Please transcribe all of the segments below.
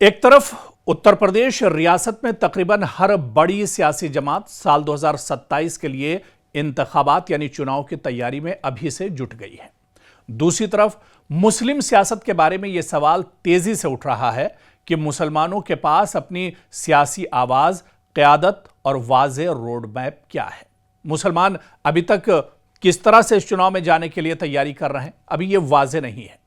एक तरफ उत्तर प्रदेश रियासत में तकरीबन हर बड़ी सियासी जमात साल 2027 के लिए इंतखाबात यानी चुनाव की तैयारी में अभी से जुट गई है। दूसरी तरफ मुस्लिम सियासत के बारे में यह सवाल तेजी से उठ रहा है कि मुसलमानों के पास अपनी सियासी आवाज, क़यादत और वाज़ेह रोड मैप क्या है। मुसलमान अभी तक किस तरह से इस चुनाव में जाने के लिए तैयारी कर रहे हैं, अभी यह वाज़ेह नहीं है।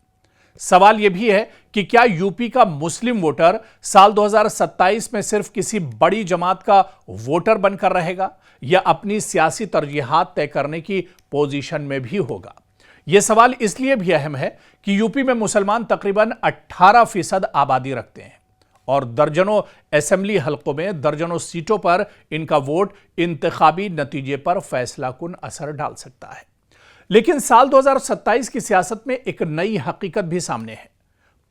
सवाल यह भी है कि क्या यूपी का मुस्लिम वोटर साल 2027 में सिर्फ किसी बड़ी जमात का वोटर बनकर रहेगा या अपनी सियासी तरजीहात तय करने की पोजीशन में भी होगा। यह सवाल इसलिए भी अहम है कि यूपी में मुसलमान तकरीबन 18% आबादी रखते हैं और दर्जनों असेंबली हलकों में दर्जनों सीटों पर इनका वोट इंतखाबी नतीजे पर फैसलाकुन असर डाल सकता है। लेकिन साल 2027 की सियासत में एक नई हकीकत भी सामने है।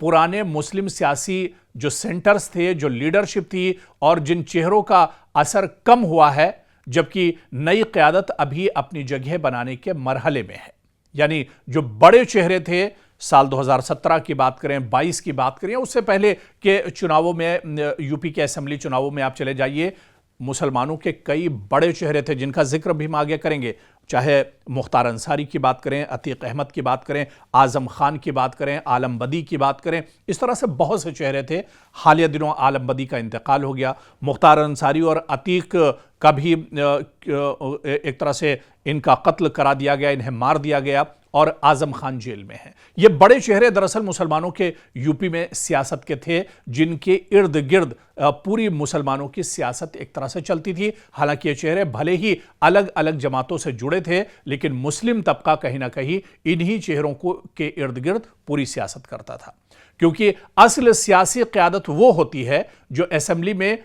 पुराने मुस्लिम सियासी जो सेंटर्स थे, जो लीडरशिप थी और जिन चेहरों का असर कम हुआ है, जबकि नई क़यादत अभी अपनी जगह बनाने के मरहले में है। यानी जो बड़े चेहरे थे, साल 2017 की बात करें, 22 की बात करें, उससे पहले के चुनावों में, यूपी के असेंबली चुनावों में आप चले जाइए, मुसलमानों के कई बड़े चेहरे थे जिनका जिक्र भी हम आगे करेंगे। चाहे मुख्तार अंसारी की बात करें, अतीक अहमद की बात करें, आजम खान की बात करें, आलम बदी की बात करें, इस तरह से बहुत से चेहरे थे। हालिया दिनों आलम बदी का इंतकाल हो गया। मुख्तार अंसारी और अतीक का भी एक तरह से इनका कत्ल करा दिया गया, इन्हें मार दिया गया और आजम खान जेल में हैं। ये बड़े चेहरे दरअसल मुसलमानों के यूपी में सियासत के थे, जिनके इर्द गिर्द पूरी मुसलमानों की सियासत एक तरह से चलती थी। हालांकि ये चेहरे भले ही अलग अलग जमातों से जुड़े थे, लेकिन मुस्लिम तबका कहीं ना कहीं इन्हीं चेहरों को के इर्द गिर्द पूरी सियासत करता था। क्योंकि असल सियासी क़यादत वो होती है जो असेंबली में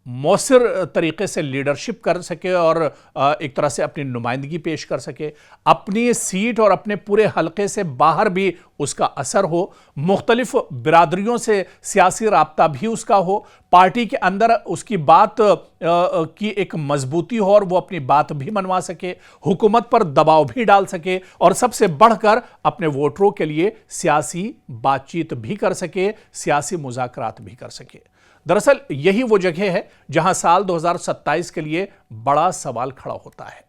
मौसर तरीके से लीडरशिप कर सके और एक तरह से अपनी नुमाइंदगी पेश कर सके, अपनी सीट और अपने पूरे हलके से बाहर भी उसका असर हो, मुख्तलिफ बिरादरियों से सियासी राब्ता भी उसका हो, पार्टी के अंदर उसकी बात की एक मजबूती हो और वो अपनी बात भी मनवा सके, हुकूमत पर दबाव भी डाल सके और सबसे बढ़कर अपने वोटरों के लिए सियासी बातचीत भी कर सके, सियासी मुज़ाकरात भी कर सके। दरअसल यही वो जगह है जहां साल 2027 के लिए बड़ा सवाल खड़ा होता है।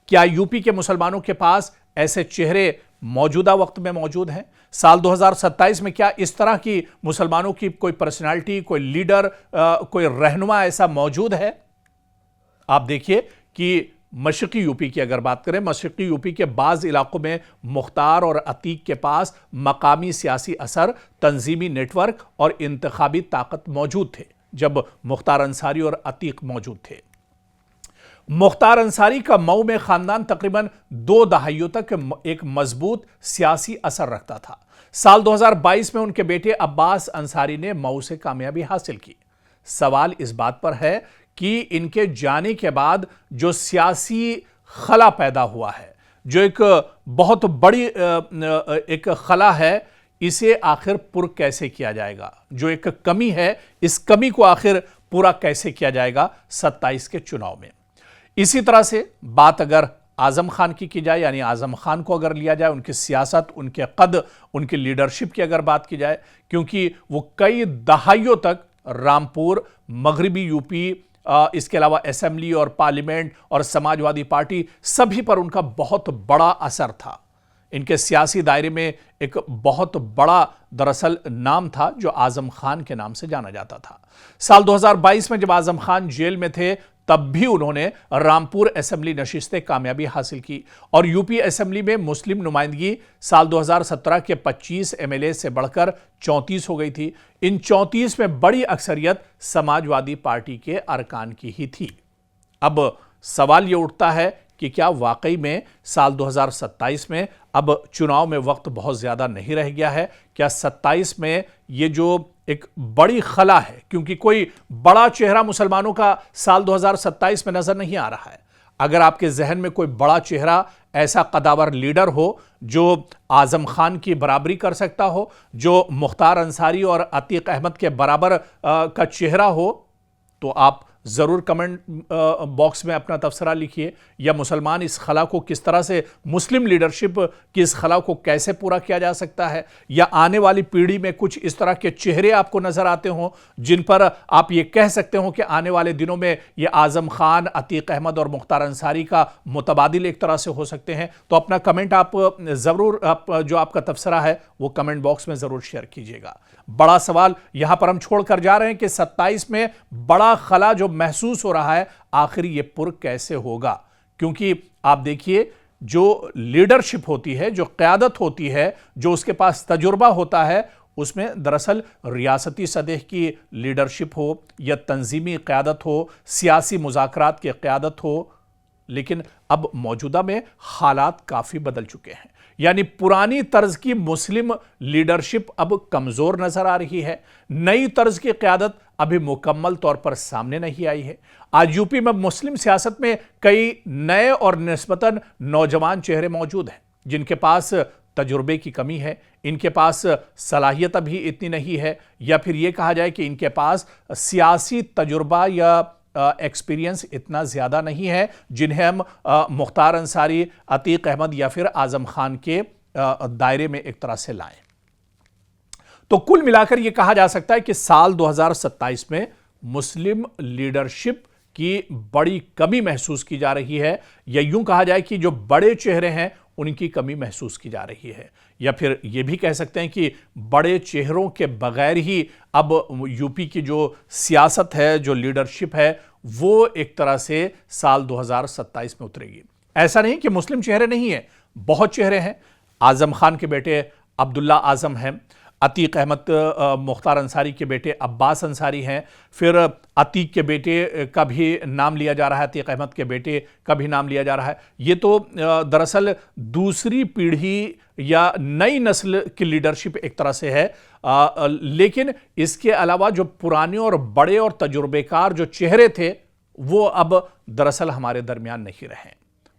क्या यूपी के मुसलमानों के पास ऐसे चेहरे मौजूदा वक्त में मौजूद हैं? साल 2027 में क्या इस तरह की मुसलमानों की कोई पर्सनालिटी, कोई लीडर, कोई रहनुमा ऐसा मौजूद है? आप देखिए कि मशरक़ी यूपी की अगर बात करें, मशरक़ी यूपी के बाज़ इलाकों में मुख्तार और अतीक के पास मकामी सियासी असर, तंजीमी नेटवर्क और इंतखाबी ताकत मौजूद थे जब मुख्तार अंसारी और अतीक मौजूद थे। मुख्तार अंसारी का मऊ में ख़ानदान तकरीबन 2 दहाइयों तक एक मजबूत सियासी असर रखता था। साल 2022 में उनके बेटे अब्बास अंसारी ने मऊ से कामयाबी हासिल की। सवाल इस बात पर है कि इनके जाने के बाद जो सियासी खला पैदा हुआ है, जो एक बहुत बड़ी एक खला है, इसे आखिर पुर कैसे किया जाएगा? जो एक कमी है, इस कमी को आखिर पूरा कैसे किया जाएगा 27 के चुनाव में? इसी तरह से बात अगर आजम खान की जाए, यानी आजम खान को अगर लिया जाए, उनकी सियासत, उनके कद, उनकी लीडरशिप की अगर बात की जाए, क्योंकि वो कई दहाइयों तक रामपुर, मगरबी यूपी, इसके अलावा असेंबली और पार्लियामेंट और समाजवादी पार्टी, सभी पर उनका बहुत बड़ा असर था। इनके सियासी दायरे में एक बहुत बड़ा दरअसल नाम था जो आजम खान के नाम से जाना जाता था। साल 2022 में जब आजम खान जेल में थे, तब भी उन्होंने रामपुर असेंबली नशिस्तें कामयाबी हासिल की और यूपी असेंबली में मुस्लिम नुमाइंदगी साल 2017 के 25 एमएलए से बढ़कर 34 हो गई थी। इन 34 में बड़ी अक्सरियत समाजवादी पार्टी के अरकान की ही थी। अब सवाल यह उठता है कि क्या वाकई में साल 2027 में अब चुनाव में वक्त बहुत ज़्यादा नहीं रह गया है? क्या 27 में ये जो एक बड़ी खला है, क्योंकि कोई बड़ा चेहरा मुसलमानों का साल 2027 में नजर नहीं आ रहा है। अगर आपके जहन में कोई बड़ा चेहरा, ऐसा कदावर लीडर हो जो आजम खान की बराबरी कर सकता हो, जो मुख्तार अंसारी और अतीक अहमद के बराबर का चेहरा हो, तो आप ज़रूर कमेंट बॉक्स में अपना तबसरा लिखिए। या मुसलमान इस खला को किस तरह से, मुस्लिम लीडरशिप की इस खला को कैसे पूरा किया जा सकता है, या आने वाली पीढ़ी में कुछ इस तरह के चेहरे आपको नजर आते हों जिन पर आप ये कह सकते हो कि आने वाले दिनों में ये आजम खान, अतीक अहमद और मुख्तार अंसारी का मुतबादिल एक तरह से हो सकते हैं। तो अपना कमेंट आप ज़रूर, जो आपका तबसरा है वो कमेंट बॉक्स में ज़रूर शेयर कीजिएगा। बड़ा सवाल यहां पर हम छोड़कर जा रहे हैं कि 27 में बड़ा खला जो महसूस हो रहा है, आखिर ये पुर कैसे होगा? क्योंकि आप देखिए, जो लीडरशिप होती है, जो क़यादत होती है, जो उसके पास तजुर्बा होता है, उसमें दरअसल रियासती सतह की लीडरशिप हो या तंजीमी क़यादत हो, सियासी मुज़ाकरात की क़यादत हो, लेकिन अब मौजूदा में हालात काफ़ी बदल चुके हैं। यानी पुरानी तर्ज की मुस्लिम लीडरशिप अब कमज़ोर नज़र आ रही है। नई तर्ज की क़यादत अभी मुकम्मल तौर पर सामने नहीं आई है। आज यूपी में मुस्लिम सियासत में कई नए और निस्बतन नौजवान चेहरे मौजूद हैं जिनके पास तजुर्बे की कमी है, इनके पास सलाहियत अभी इतनी नहीं है, या फिर यह कहा जाए कि इनके पास सियासी तजुर्बा या एक्सपीरियंस इतना ज़्यादा नहीं है जिन्हें हम मुख्तार अंसारी, अतीक अहमद या फिर आजम खान के दायरे में एक तरह से लाएं। तो कुल मिलाकर यह कहा जा सकता है कि साल 2027 में मुस्लिम लीडरशिप की बड़ी कमी महसूस की जा रही है, या यूं कहा जाए कि जो बड़े चेहरे हैं उनकी कमी महसूस की जा रही है, या फिर यह भी कह सकते हैं कि बड़े चेहरों के बगैर ही अब यूपी की जो सियासत है, जो लीडरशिप है, वो एक तरह से साल 2027 में उतरेगी। ऐसा नहीं कि मुस्लिम चेहरे नहीं है, बहुत चेहरे हैं। आजम खान के बेटे अब्दुल्ला आजम हैं, अतीक अहमद मुख्तार अंसारी के बेटे अब्बास अंसारी हैं, फिर अतीक के बेटे का भी नाम लिया जा रहा है, अतीक अहमद के बेटे का भी नाम लिया जा रहा है। ये तो दरअसल दूसरी पीढ़ी या नई नस्ल की लीडरशिप एक तरह से है, लेकिन इसके अलावा जो पुराने और बड़े और तजुर्बेकार जो चेहरे थे वो अब दरअसल हमारे दरमियान नहीं रहे।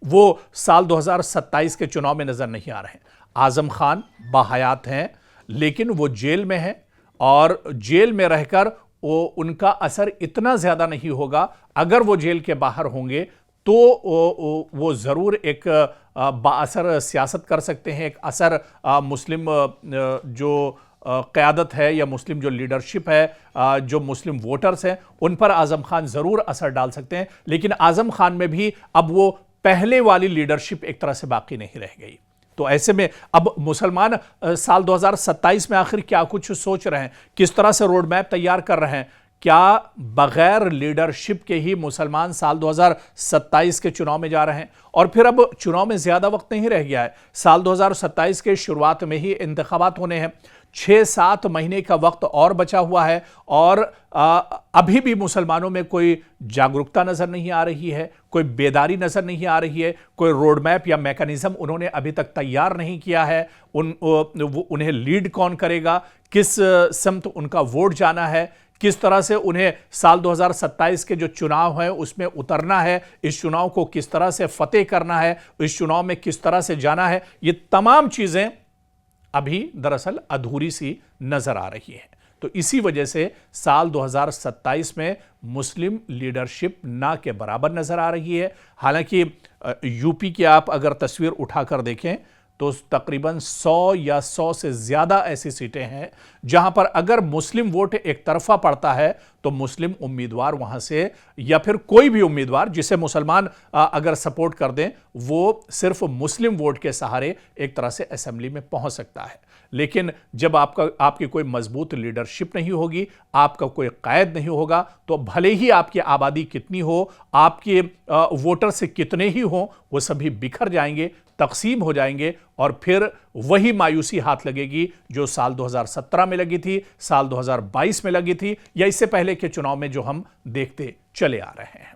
वो साल 2027 के चुनाव में नजर नहीं आ रहे। आजम खान बाहयात हैं, लेकिन वो जेल में है, और जेल में रहकर वो उनका असर इतना ज़्यादा नहीं होगा। अगर वो जेल के बाहर होंगे तो वो ज़रूर एक बाअसर सियासत कर सकते हैं, एक असर मुस्लिम जो क़यादत है या मुस्लिम जो लीडरशिप है, जो मुस्लिम वोटर्स हैं, उन पर आज़म खान ज़रूर असर डाल सकते हैं। लेकिन आज़म खान में भी अब वो पहले वाली लीडरशिप एक तरह से बाकी नहीं रह गई। तो ऐसे में अब मुसलमान साल 2027 में आखिर क्या कुछ सोच रहे हैं, किस तरह से रोड मैप तैयार कर रहे हैं? क्या बगैर लीडरशिप के ही मुसलमान साल 2027 के चुनाव में जा रहे हैं? और फिर अब चुनाव में ज़्यादा वक्त नहीं रह गया है, साल 2027 के शुरुआत में ही इंतखाबात होने हैं। 6-7 महीने का वक्त और बचा हुआ है, और अभी भी मुसलमानों में कोई जागरूकता नज़र नहीं आ रही है, कोई बेदारी नज़र नहीं आ रही है, कोई रोड मैप या मैकेनिज्म उन्होंने अभी तक तैयार नहीं किया है। उन्हें लीड कौन करेगा, किस समत उनका वोट जाना है, किस तरह से उन्हें साल 2027 के जो चुनाव है उसमें उतरना है, इस चुनाव को किस तरह से फतेह करना है, इस चुनाव में किस तरह से जाना है, ये तमाम चीज़ें अभी दरअसल अधूरी सी नजर आ रही है। तो इसी वजह से साल 2027 में मुस्लिम लीडरशिप ना के बराबर नजर आ रही है। हालांकि यूपी की आप अगर तस्वीर उठाकर देखें तो तकरीबन 100 या 100 से ज़्यादा ऐसी सीटें हैं जहां पर अगर मुस्लिम वोट एक तरफा पड़ता है तो मुस्लिम उम्मीदवार वहां से, या फिर कोई भी उम्मीदवार जिसे मुसलमान अगर सपोर्ट कर दें, वो सिर्फ मुस्लिम वोट के सहारे एक तरह से असेंबली में पहुंच सकता है। लेकिन जब आपकी कोई मजबूत लीडरशिप नहीं होगी, आपका कोई कायद नहीं होगा, तो भले ही आपकी आबादी कितनी हो, आपके वोटर से कितने ही हों, वो सभी बिखर जाएंगे, तकसीम हो जाएंगे, और फिर वही मायूसी हाथ लगेगी जो साल 2017 में लगी थी, साल 2022 में लगी थी, या इससे पहले के चुनाव में जो हम देखते चले आ रहे हैं।